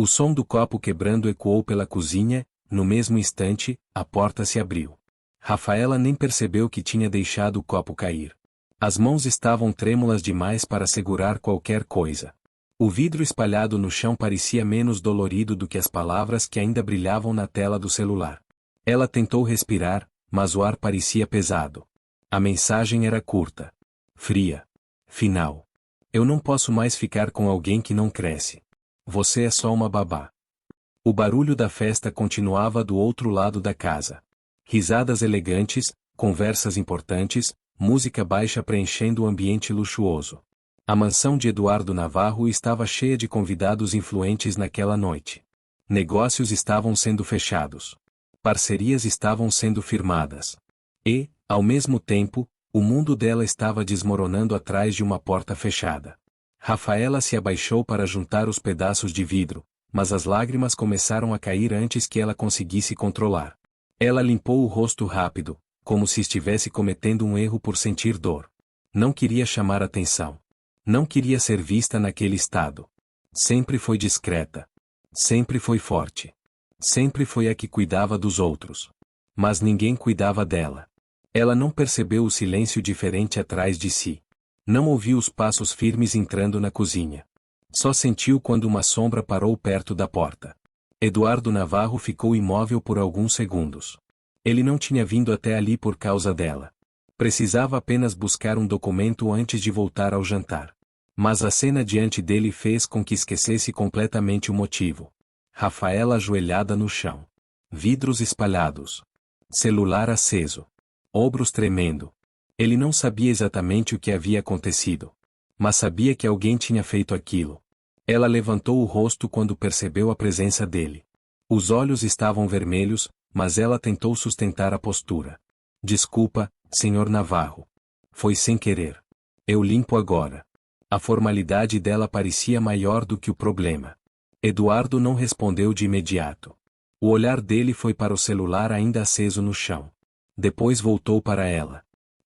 O som do copo quebrando ecoou pela cozinha. No mesmo instante, a porta se abriu. Rafaela nem percebeu que tinha deixado o copo cair. As mãos estavam trêmulas demais para segurar qualquer coisa. O vidro espalhado no chão parecia menos dolorido do que as palavras que ainda brilhavam na tela do celular. Ela tentou respirar, mas o ar parecia pesado. A mensagem era curta. Fria. Final. Eu não posso mais ficar com alguém que não cresce. Você é só uma babá. O barulho da festa continuava do outro lado da casa. Risadas elegantes, conversas importantes, música baixa preenchendo o ambiente luxuoso. A mansão de Eduardo Navarro estava cheia de convidados influentes naquela noite. Negócios estavam sendo fechados. Parcerias estavam sendo firmadas. E, ao mesmo tempo, o mundo dela estava desmoronando atrás de uma porta fechada. Rafaela se abaixou para juntar os pedaços de vidro, mas as lágrimas começaram a cair antes que ela conseguisse controlar. Ela limpou o rosto rápido, como se estivesse cometendo um erro por sentir dor. Não queria chamar atenção. Não queria ser vista naquele estado. Sempre foi discreta. Sempre foi forte. Sempre foi a que cuidava dos outros. Mas ninguém cuidava dela. Ela não percebeu o silêncio diferente atrás de si. Não ouviu os passos firmes entrando na cozinha. Só sentiu quando uma sombra parou perto da porta. Eduardo Navarro ficou imóvel por alguns segundos. Ele não tinha vindo até ali por causa dela. Precisava apenas buscar um documento antes de voltar ao jantar. Mas a cena diante dele fez com que esquecesse completamente o motivo. Rafaela ajoelhada no chão. Vidros espalhados. Celular aceso. Ombros tremendo. Ele não sabia exatamente o que havia acontecido. Mas sabia que alguém tinha feito aquilo. Ela levantou o rosto quando percebeu a presença dele. Os olhos estavam vermelhos, mas ela tentou sustentar a postura. Desculpa, Sr. Navarro. Foi sem querer. Eu limpo agora. A formalidade dela parecia maior do que o problema. Eduardo não respondeu de imediato. O olhar dele foi para o celular ainda aceso no chão. Depois voltou para ela.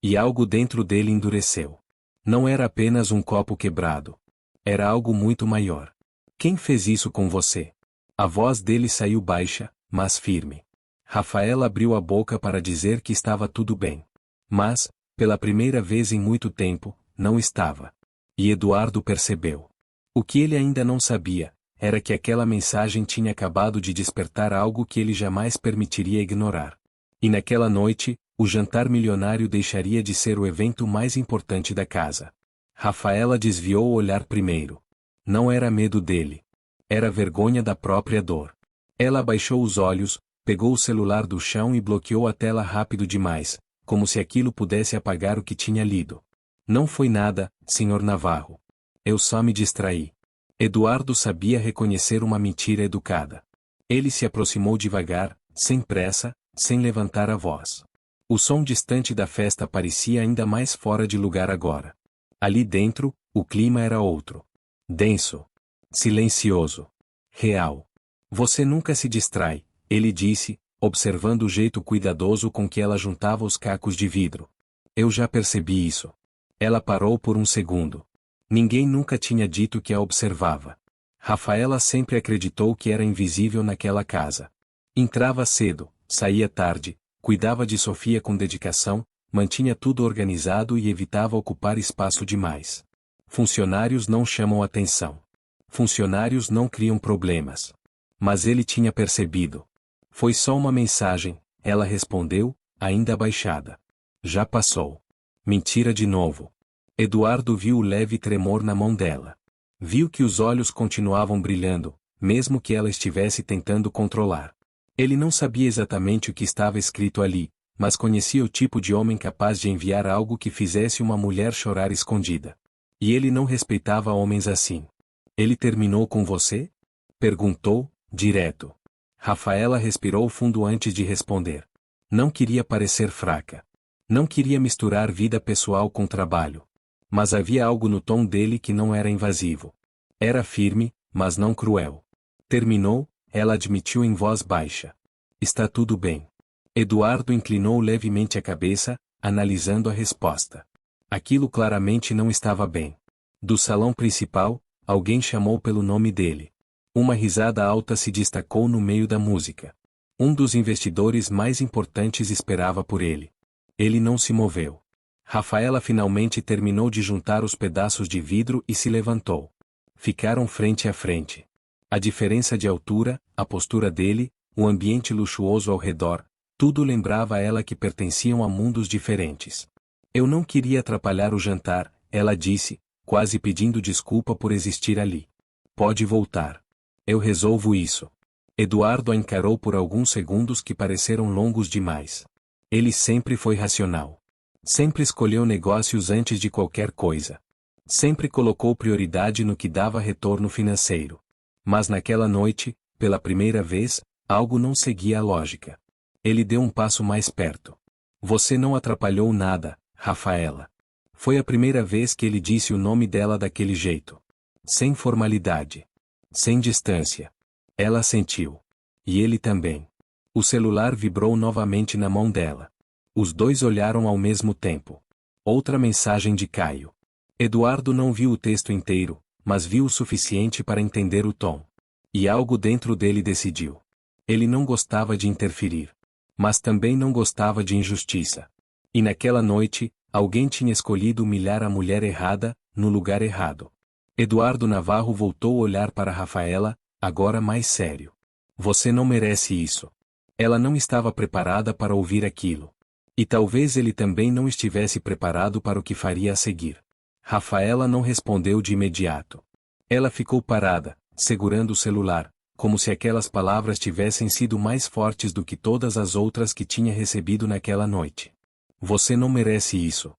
E algo dentro dele endureceu. Não era apenas um copo quebrado. Era algo muito maior. Quem fez isso com você? A voz dele saiu baixa, mas firme. Rafaela abriu a boca para dizer que estava tudo bem. Mas, pela primeira vez em muito tempo, não estava. E Eduardo percebeu. O que ele ainda não sabia, era que aquela mensagem tinha acabado de despertar algo que ele jamais permitiria ignorar. E naquela noite, o jantar milionário deixaria de ser o evento mais importante da casa. Rafaela desviou o olhar primeiro. Não era medo dele. Era vergonha da própria dor. Ela abaixou os olhos, pegou o celular do chão e bloqueou a tela rápido demais, como se aquilo pudesse apagar o que tinha lido. Não foi nada, Sr. Navarro. Eu só me distraí. Eduardo sabia reconhecer uma mentira educada. Ele se aproximou devagar, sem pressa, sem levantar a voz. O som distante da festa parecia ainda mais fora de lugar agora. Ali dentro, o clima era outro. Denso. Silencioso. Real. Você nunca se distrai, ele disse, observando o jeito cuidadoso com que ela juntava os cacos de vidro. Eu já percebi isso. Ela parou por um segundo. Ninguém nunca tinha dito que a observava. Rafaela sempre acreditou que era invisível naquela casa. Entrava cedo, saía tarde, cuidava de Sofia com dedicação, mantinha tudo organizado e evitava ocupar espaço demais. Funcionários não chamam atenção. Funcionários não criam problemas. Mas ele tinha percebido. Foi só uma mensagem, ela respondeu, ainda abaixada. Já passou. Mentira de novo. Eduardo viu o leve tremor na mão dela. Viu que os olhos continuavam brilhando, mesmo que ela estivesse tentando controlar. Ele não sabia exatamente o que estava escrito ali, mas conhecia o tipo de homem capaz de enviar algo que fizesse uma mulher chorar escondida. E ele não respeitava homens assim. Ele terminou com você? Perguntou, direto. Rafaela respirou fundo antes de responder. Não queria parecer fraca. Não queria misturar vida pessoal com trabalho. Mas havia algo no tom dele que não era invasivo. Era firme, mas não cruel. Terminou, ela admitiu em voz baixa. Está tudo bem. Eduardo inclinou levemente a cabeça, analisando a resposta. Aquilo claramente não estava bem. Do salão principal, alguém chamou pelo nome dele. Uma risada alta se destacou no meio da música. Um dos investidores mais importantes esperava por ele. Ele não se moveu. Rafaela finalmente terminou de juntar os pedaços de vidro e se levantou. Ficaram frente a frente. A diferença de altura, a postura dele, o ambiente luxuoso ao redor, tudo lembrava a ela que pertenciam a mundos diferentes. Eu não queria atrapalhar o jantar, ela disse, quase pedindo desculpa por existir ali. Pode voltar. Eu resolvo isso. Eduardo a encarou por alguns segundos que pareceram longos demais. Ele sempre foi racional. Sempre escolheu negócios antes de qualquer coisa. Sempre colocou prioridade no que dava retorno financeiro. Mas naquela noite, pela primeira vez, algo não seguia a lógica. Ele deu um passo mais perto. Você não atrapalhou nada, Rafaela. Foi a primeira vez que ele disse o nome dela daquele jeito. Sem formalidade. Sem distância. Ela sentiu. E ele também. O celular vibrou novamente na mão dela. Os dois olharam ao mesmo tempo. Outra mensagem de Caio. Eduardo não viu o texto inteiro, mas viu o suficiente para entender o tom. E algo dentro dele decidiu. Ele não gostava de interferir. Mas também não gostava de injustiça. E naquela noite, alguém tinha escolhido humilhar a mulher errada, no lugar errado. Eduardo Navarro voltou a olhar para Rafaela, agora mais sério. Você não merece isso. Ela não estava preparada para ouvir aquilo. E talvez ele também não estivesse preparado para o que faria a seguir. Rafaela não respondeu de imediato. Ela ficou parada, segurando o celular, como se aquelas palavras tivessem sido mais fortes do que todas as outras que tinha recebido naquela noite. Você não merece isso.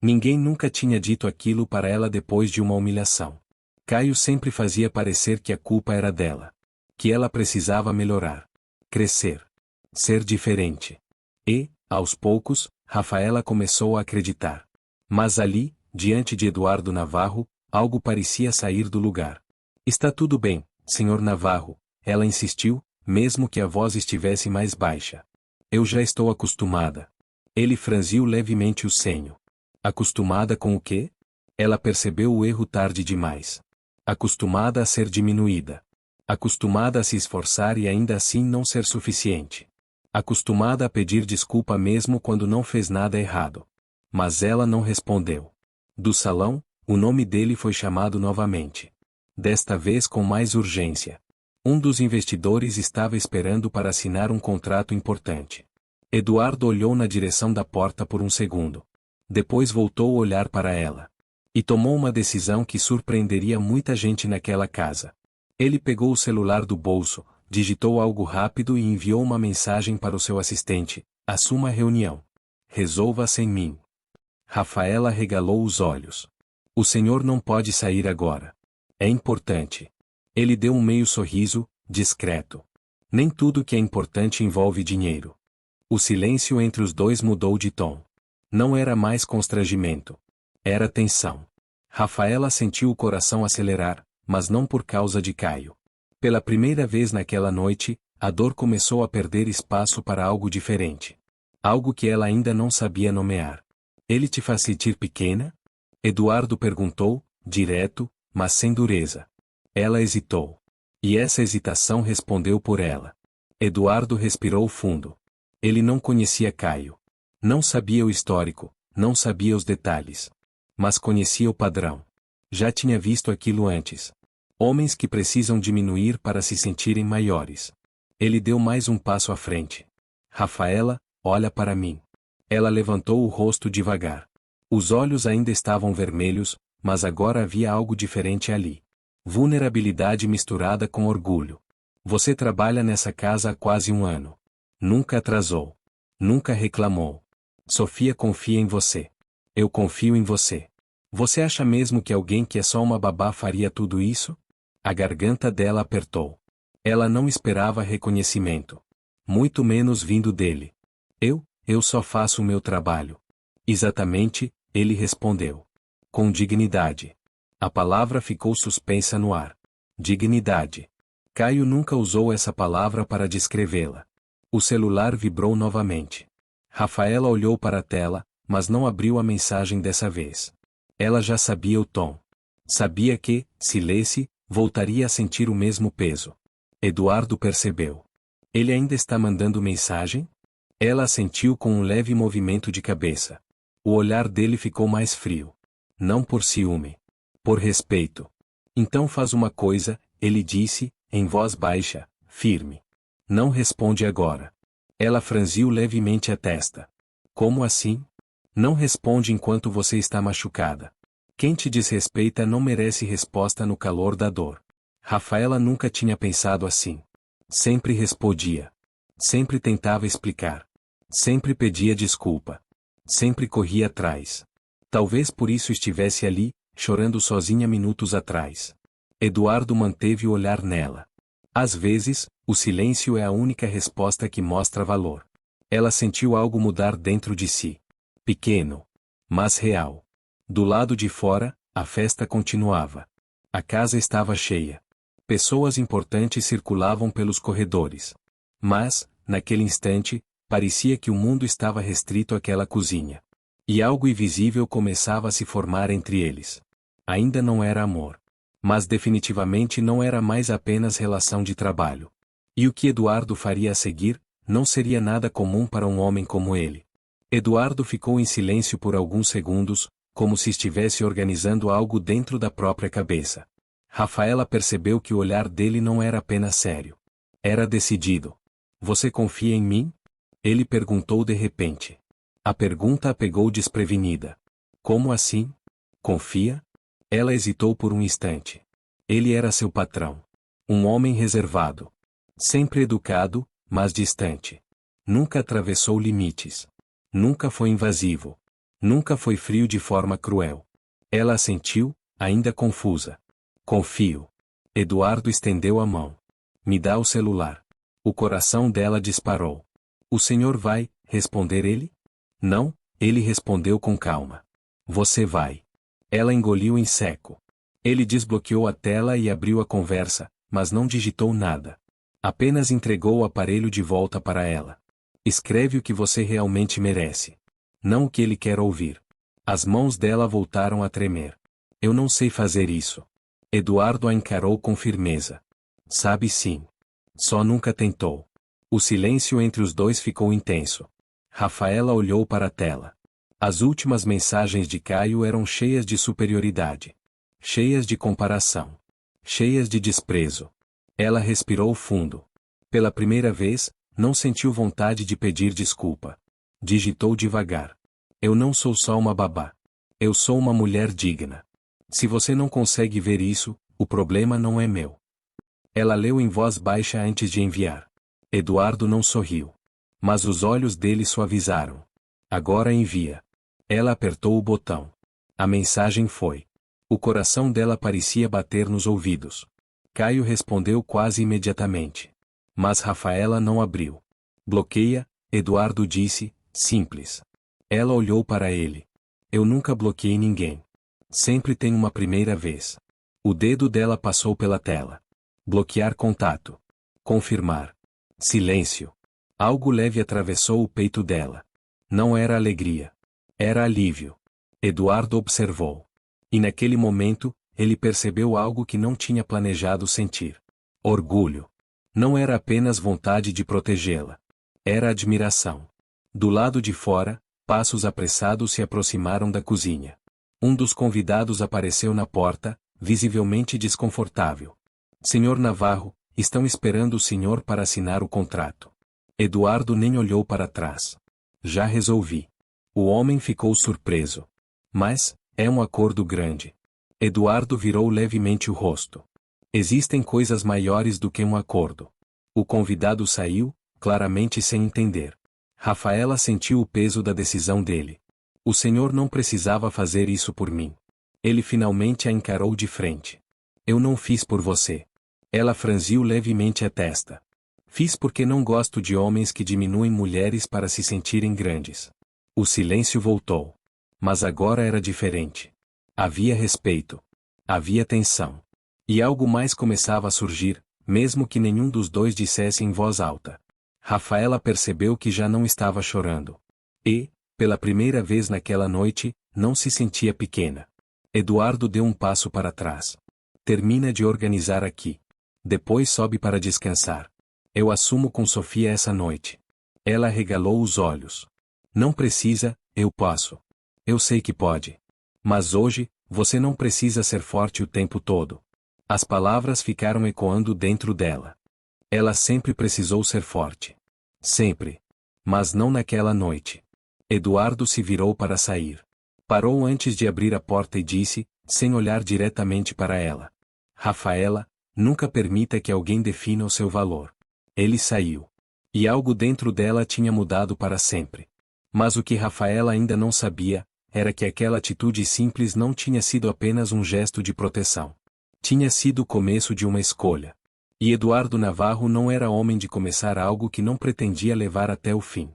Ninguém nunca tinha dito aquilo para ela depois de uma humilhação. Caio sempre fazia parecer que a culpa era dela. Que ela precisava melhorar. Crescer. Ser diferente. E, aos poucos, Rafaela começou a acreditar. Mas ali, diante de Eduardo Navarro, algo parecia sair do lugar. Está tudo bem, Sr. Navarro, ela insistiu, mesmo que a voz estivesse mais baixa. Eu já estou acostumada. Ele franziu levemente o senho. Acostumada com o quê? Ela percebeu o erro tarde demais. Acostumada a ser diminuída. Acostumada a se esforçar e ainda assim não ser suficiente. Acostumada a pedir desculpa mesmo quando não fez nada errado. Mas ela não respondeu. Do salão, o nome dele foi chamado novamente. Desta vez com mais urgência. Um dos investidores estava esperando para assinar um contrato importante. Eduardo olhou na direção da porta por um segundo. Depois voltou a olhar para ela. E tomou uma decisão que surpreenderia muita gente naquela casa. Ele pegou o celular do bolso, digitou algo rápido e enviou uma mensagem para o seu assistente: assuma a reunião. Resolva sem mim. Rafaela regalou os olhos. O senhor não pode sair agora. É importante. Ele deu um meio sorriso, discreto. Nem tudo que é importante envolve dinheiro. O silêncio entre os dois mudou de tom. Não era mais constrangimento. Era tensão. Rafaela sentiu o coração acelerar, mas não por causa de Caio. Pela primeira vez naquela noite, a dor começou a perder espaço para algo diferente. Algo que ela ainda não sabia nomear. Ele te faz sentir pequena? Eduardo perguntou, direto, mas sem dureza. Ela hesitou. E essa hesitação respondeu por ela. Eduardo respirou fundo. Ele não conhecia Caio. Não sabia o histórico, não sabia os detalhes. Mas conhecia o padrão. Já tinha visto aquilo antes. Homens que precisam diminuir para se sentirem maiores. Ele deu mais um passo à frente. Rafaela, olha para mim. Ela levantou o rosto devagar. Os olhos ainda estavam vermelhos, mas agora havia algo diferente ali. Vulnerabilidade misturada com orgulho. Você trabalha nessa casa há quase um ano. Nunca atrasou. Nunca reclamou. Sofia confia em você. Eu confio em você. Você acha mesmo que alguém que é só uma babá faria tudo isso? A garganta dela apertou. Ela não esperava reconhecimento. Muito menos vindo dele. Eu só faço o meu trabalho. Exatamente, ele respondeu. Com dignidade. A palavra ficou suspensa no ar. Dignidade. Caio nunca usou essa palavra para descrevê-la. O celular vibrou novamente. Rafaela olhou para a tela, mas não abriu a mensagem dessa vez. Ela já sabia o tom. Sabia que, se lesse, voltaria a sentir o mesmo peso. Eduardo percebeu. Ele ainda está mandando mensagem? Ela assentiu com um leve movimento de cabeça. O olhar dele ficou mais frio. Não por ciúme. Por respeito. Então faz uma coisa, ele disse, em voz baixa, firme. Não responde agora. Ela franziu levemente a testa. Como assim? Não responde enquanto você está machucada. Quem te desrespeita não merece resposta no calor da dor. Rafaela nunca tinha pensado assim. Sempre respondia. Sempre tentava explicar. Sempre pedia desculpa. Sempre corria atrás. Talvez por isso estivesse ali, chorando sozinha minutos atrás. Eduardo manteve o olhar nela. Às vezes, o silêncio é a única resposta que mostra valor. Ela sentiu algo mudar dentro de si. Pequeno. Mas real. Do lado de fora, a festa continuava. A casa estava cheia. Pessoas importantes circulavam pelos corredores. Mas, naquele instante, parecia que o mundo estava restrito àquela cozinha. E algo invisível começava a se formar entre eles. Ainda não era amor. Mas definitivamente não era mais apenas relação de trabalho. E o que Eduardo faria a seguir, não seria nada comum para um homem como ele. Eduardo ficou em silêncio por alguns segundos, como se estivesse organizando algo dentro da própria cabeça. Rafaela percebeu que o olhar dele não era apenas sério. Era decidido. Você confia em mim? Ele perguntou de repente. A pergunta a pegou desprevenida. Como assim? Confia? Ela hesitou por um instante. Ele era seu patrão. Um homem reservado. Sempre educado, mas distante. Nunca atravessou limites. Nunca foi invasivo. Nunca foi frio de forma cruel. Ela assentiu, ainda confusa. Confio. Eduardo estendeu a mão. Me dá o celular. O coração dela disparou. O senhor vai responder ele? Não, ele respondeu com calma. Você vai. Ela engoliu em seco. Ele desbloqueou a tela e abriu a conversa, mas não digitou nada. Apenas entregou o aparelho de volta para ela. Escreve o que você realmente merece. Não o que ele quer ouvir. As mãos dela voltaram a tremer. Eu não sei fazer isso. Eduardo a encarou com firmeza. Sabe sim. Só nunca tentou. O silêncio entre os dois ficou intenso. Rafaela olhou para a tela. As últimas mensagens de Caio eram cheias de superioridade. Cheias de comparação. Cheias de desprezo. Ela respirou fundo. Pela primeira vez, não sentiu vontade de pedir desculpa. Digitou devagar. Eu não sou só uma babá. Eu sou uma mulher digna. Se você não consegue ver isso, o problema não é meu. Ela leu em voz baixa antes de enviar. Eduardo não sorriu. Mas os olhos dele suavizaram. Agora envia. Ela apertou o botão. A mensagem foi. O coração dela parecia bater nos ouvidos. Caio respondeu quase imediatamente. Mas Rafaela não abriu. Bloqueia, Eduardo disse, simples. Ela olhou para ele. Eu nunca bloqueei ninguém. Sempre tem uma primeira vez. O dedo dela passou pela tela. Bloquear contato. Confirmar. Silêncio. Algo leve atravessou o peito dela. Não era alegria. Era alívio. Eduardo observou. E naquele momento, ele percebeu algo que não tinha planejado sentir. Orgulho. Não era apenas vontade de protegê-la. Era admiração. Do lado de fora, passos apressados se aproximaram da cozinha. Um dos convidados apareceu na porta, visivelmente desconfortável. Senhor Navarro, estão esperando o senhor para assinar o contrato. Eduardo nem olhou para trás. Já resolvi. O homem ficou surpreso. Mas, é um acordo grande. Eduardo virou levemente o rosto. Existem coisas maiores do que um acordo. O convidado saiu, claramente sem entender. Rafaela sentiu o peso da decisão dele. O senhor não precisava fazer isso por mim. Ele finalmente a encarou de frente. Eu não fiz por você. Ela franziu levemente a testa. Fiz porque não gosto de homens que diminuem mulheres para se sentirem grandes. O silêncio voltou. Mas agora era diferente. Havia respeito. Havia tensão. E algo mais começava a surgir, mesmo que nenhum dos dois dissesse em voz alta. Rafaela percebeu que já não estava chorando. E, pela primeira vez naquela noite, não se sentia pequena. Eduardo deu um passo para trás. Termina de organizar aqui. Depois sobe para descansar. Eu assumo com Sofia essa noite. Ela regalou os olhos. Não precisa, eu posso. Eu sei que pode. Mas hoje, você não precisa ser forte o tempo todo. As palavras ficaram ecoando dentro dela. Ela sempre precisou ser forte. Sempre. Mas não naquela noite. Eduardo se virou para sair. Parou antes de abrir a porta e disse, sem olhar diretamente para ela: Rafaela, nunca permita que alguém defina o seu valor. Ele saiu. E algo dentro dela tinha mudado para sempre. Mas o que Rafaela ainda não sabia, era que aquela atitude simples não tinha sido apenas um gesto de proteção. Tinha sido o começo de uma escolha. E Eduardo Navarro não era homem de começar algo que não pretendia levar até o fim.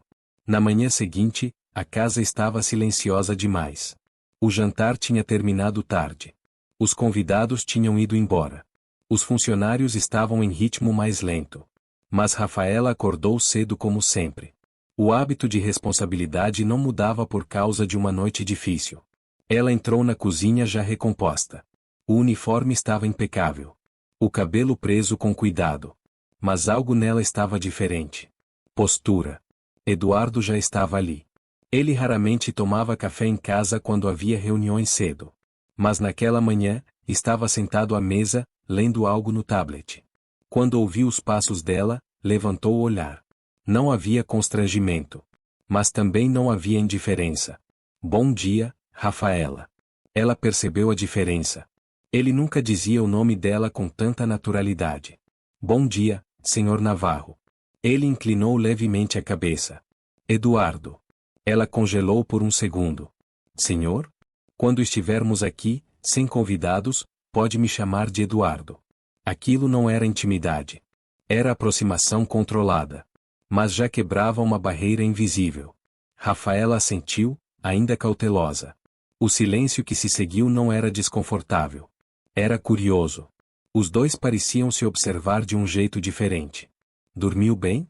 Na manhã seguinte, a casa estava silenciosa demais. O jantar tinha terminado tarde. Os convidados tinham ido embora. Os funcionários estavam em ritmo mais lento. Mas Rafaela acordou cedo como sempre. O hábito de responsabilidade não mudava por causa de uma noite difícil. Ela entrou na cozinha já recomposta. O uniforme estava impecável. O cabelo preso com cuidado. Mas algo nela estava diferente. Postura. Eduardo já estava ali. Ele raramente tomava café em casa quando havia reuniões cedo. Mas naquela manhã, estava sentado à mesa, lendo algo no tablet. Quando ouviu os passos dela, levantou o olhar. Não havia constrangimento. Mas também não havia indiferença. Bom dia, Rafaela. Ela percebeu a diferença. Ele nunca dizia o nome dela com tanta naturalidade. Bom dia, Sr. Navarro. Ele inclinou levemente a cabeça. Eduardo. Ela congelou por um segundo. Senhor? Quando estivermos aqui, sem convidados, pode me chamar de Eduardo. Aquilo não era intimidade. Era aproximação controlada. Mas já quebrava uma barreira invisível. Rafaela assentiu, ainda cautelosa. O silêncio que se seguiu não era desconfortável. Era curioso. Os dois pareciam se observar de um jeito diferente. Dormiu bem?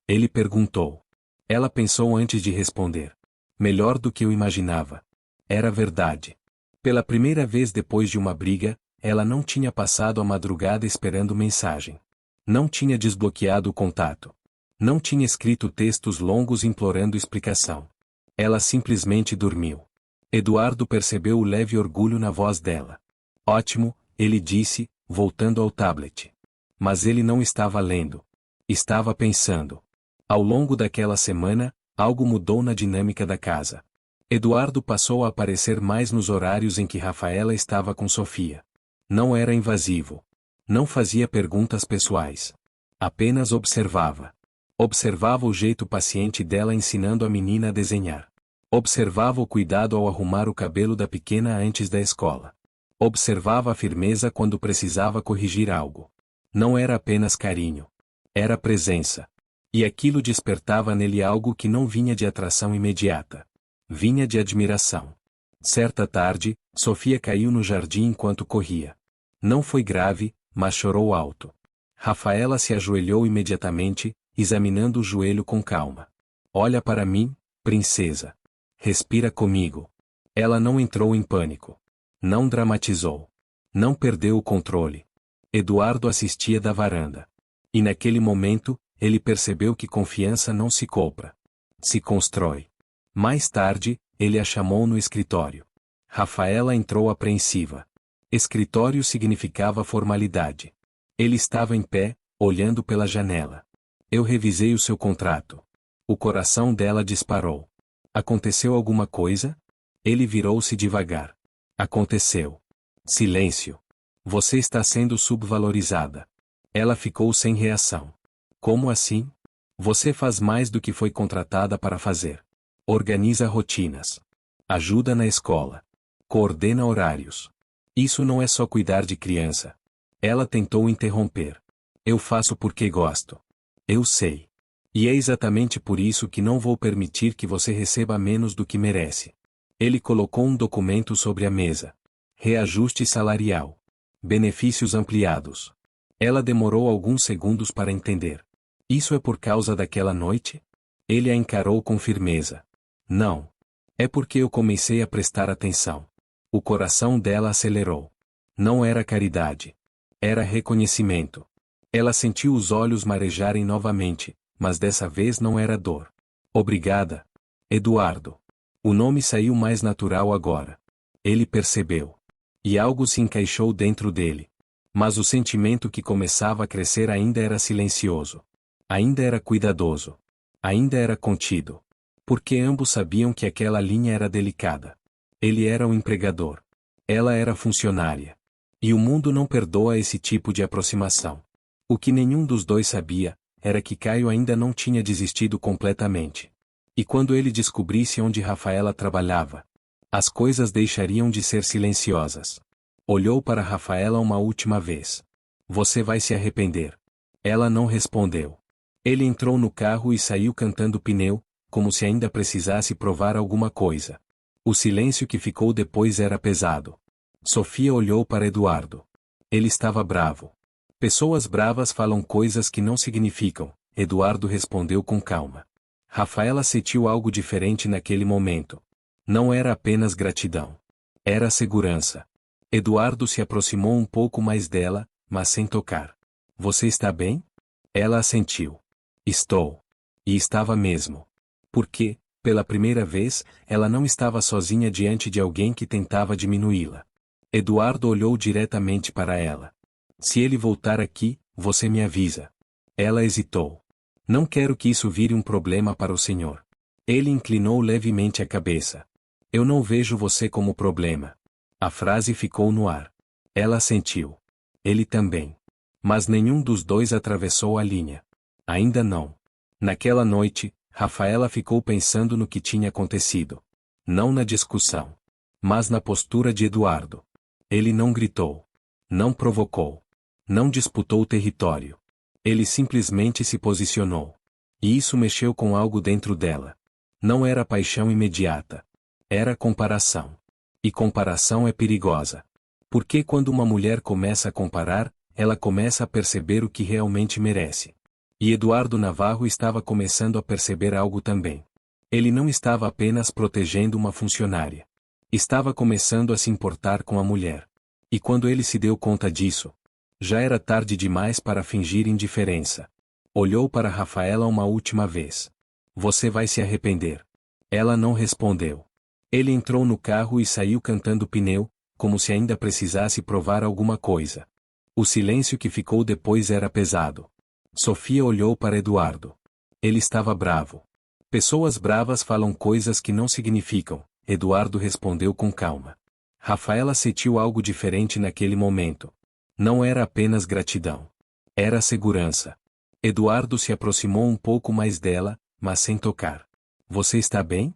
Ele perguntou. Ela pensou antes de responder. Melhor do que eu imaginava. Era verdade. Pela primeira vez depois de uma briga, ela não tinha passado a madrugada esperando mensagem. Não tinha desbloqueado o contato. Não tinha escrito textos longos implorando explicação. Ela simplesmente dormiu. Eduardo percebeu o leve orgulho na voz dela. Ótimo, ele disse, voltando ao tablet. Mas ele não estava lendo. Estava pensando. Ao longo daquela semana, algo mudou na dinâmica da casa. Eduardo passou a aparecer mais nos horários em que Rafaela estava com Sofia. Não era invasivo. Não fazia perguntas pessoais. Apenas observava. Observava o jeito paciente dela ensinando a menina a desenhar. Observava o cuidado ao arrumar o cabelo da pequena antes da escola. Observava a firmeza quando precisava corrigir algo. Não era apenas carinho. Era presença. E aquilo despertava nele algo que não vinha de atração imediata. Vinha de admiração. Certa tarde, Sofia caiu no jardim enquanto corria. Não foi grave, mas chorou alto. Rafaela se ajoelhou imediatamente, examinando o joelho com calma. Olha para mim, princesa. Respira comigo. Ela não entrou em pânico. Não dramatizou. Não perdeu o controle. Eduardo assistia da varanda. E naquele momento, ele percebeu que confiança não se compra. Se constrói. Mais tarde, ele a chamou no escritório. Rafaela entrou apreensiva. Escritório significava formalidade. Ele estava em pé, olhando pela janela. Eu revisei o seu contrato. O coração dela disparou. Aconteceu alguma coisa? Ele virou-se devagar. Aconteceu. Silêncio. Você está sendo subvalorizada. Ela ficou sem reação. Como assim? Você faz mais do que foi contratada para fazer. Organiza rotinas. Ajuda na escola. Coordena horários. Isso não é só cuidar de criança. Ela tentou interromper. Eu faço porque gosto. Eu sei. E é exatamente por isso que não vou permitir que você receba menos do que merece. Ele colocou um documento sobre a mesa. Reajuste salarial. Benefícios ampliados. Ela demorou alguns segundos para entender. Isso é por causa daquela noite? Ele a encarou com firmeza. Não. É porque eu comecei a prestar atenção. O coração dela acelerou. Não era caridade. Era reconhecimento. Ela sentiu os olhos marejarem novamente, mas dessa vez não era dor. Obrigada, Eduardo. O nome saiu mais natural agora. Ele percebeu. E algo se encaixou dentro dele. Mas o sentimento que começava a crescer ainda era silencioso. Ainda era cuidadoso. Ainda era contido. Porque ambos sabiam que aquela linha era delicada. Ele era um empregador. Ela era funcionária. E o mundo não perdoa esse tipo de aproximação. O que nenhum dos dois sabia, era que Caio ainda não tinha desistido completamente. E quando ele descobrisse onde Rafaela trabalhava, as coisas deixariam de ser silenciosas. Olhou para Rafaela uma última vez. Você vai se arrepender. Ela não respondeu. Ele entrou no carro e saiu cantando pneu, como se ainda precisasse provar alguma coisa. O silêncio que ficou depois era pesado. Sofia olhou para Eduardo. Ele estava bravo. Pessoas bravas falam coisas que não significam, Eduardo respondeu com calma. Rafaela sentiu algo diferente naquele momento. Não era apenas gratidão. Era segurança. Eduardo se aproximou um pouco mais dela, mas sem tocar. Você está bem? Ela assentiu. Estou. E estava mesmo. Porque, pela primeira vez, ela não estava sozinha diante de alguém que tentava diminuí-la. Eduardo olhou diretamente para ela. Se ele voltar aqui, você me avisa. Ela hesitou. Não quero que isso vire um problema para o senhor. Ele inclinou levemente a cabeça. Eu não vejo você como problema. A frase ficou no ar. Ela assentiu. Ele também. Mas nenhum dos dois atravessou a linha. Ainda não. Naquela noite, Rafaela ficou pensando no que tinha acontecido. Não na discussão. Mas na postura de Eduardo. Ele não gritou. Não provocou. Não disputou o território. Ele simplesmente se posicionou. E isso mexeu com algo dentro dela. Não era paixão imediata. Era comparação. E comparação é perigosa. Porque quando uma mulher começa a comparar, ela começa a perceber o que realmente merece. E Eduardo Navarro estava começando a perceber algo também. Ele não estava apenas protegendo uma funcionária. Estava começando a se importar com a mulher. E quando ele se deu conta disso, já era tarde demais para fingir indiferença. Olhou para Rafaela uma última vez. Você vai se arrepender. Ela não respondeu. Ele entrou no carro e saiu cantando pneu, como se ainda precisasse provar alguma coisa. O silêncio que ficou depois era pesado. Sofia olhou para Eduardo. Ele estava bravo. Pessoas bravas falam coisas que não significam, Eduardo respondeu com calma. Rafaela sentiu algo diferente naquele momento. Não era apenas gratidão. Era segurança. Eduardo se aproximou um pouco mais dela, mas sem tocar. Você está bem?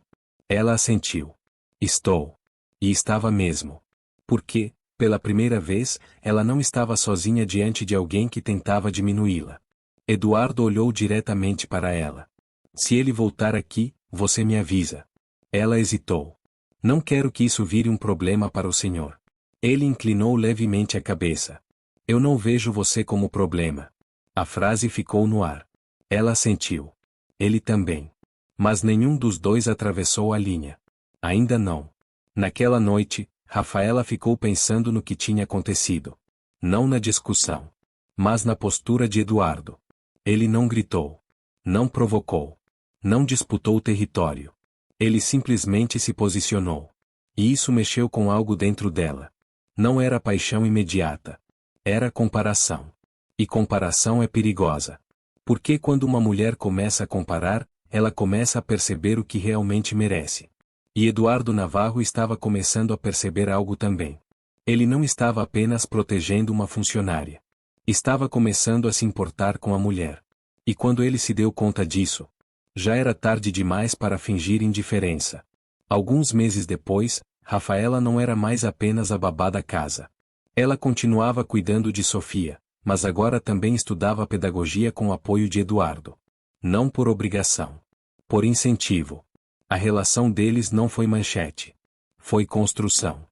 Ela assentiu. Estou. E estava mesmo. Porque, pela primeira vez, ela não estava sozinha diante de alguém que tentava diminuí-la. Eduardo olhou diretamente para ela. Se ele voltar aqui, você me avisa. Ela hesitou. Não quero que isso vire um problema para o senhor. Ele inclinou levemente a cabeça. Eu não vejo você como problema. A frase ficou no ar. Ela assentiu. Ele também. Mas nenhum dos dois atravessou a linha. Ainda não. Naquela noite, Rafaela ficou pensando no que tinha acontecido. Não na discussão. Mas na postura de Eduardo. Ele não gritou. Não provocou. Não disputou o território. Ele simplesmente se posicionou. E isso mexeu com algo dentro dela. Não era paixão imediata. Era comparação. E comparação é perigosa. Porque quando uma mulher começa a comparar, ela começa a perceber o que realmente merece. E Eduardo Navarro estava começando a perceber algo também. Ele não estava apenas protegendo uma funcionária. Estava começando a se importar com a mulher. E quando ele se deu conta disso, já era tarde demais para fingir indiferença. Alguns meses depois, Rafaela não era mais apenas a babá da casa. Ela continuava cuidando de Sofia, mas agora também estudava pedagogia com o apoio de Eduardo. Não por obrigação. Por incentivo. A relação deles não foi manchete. Foi construção.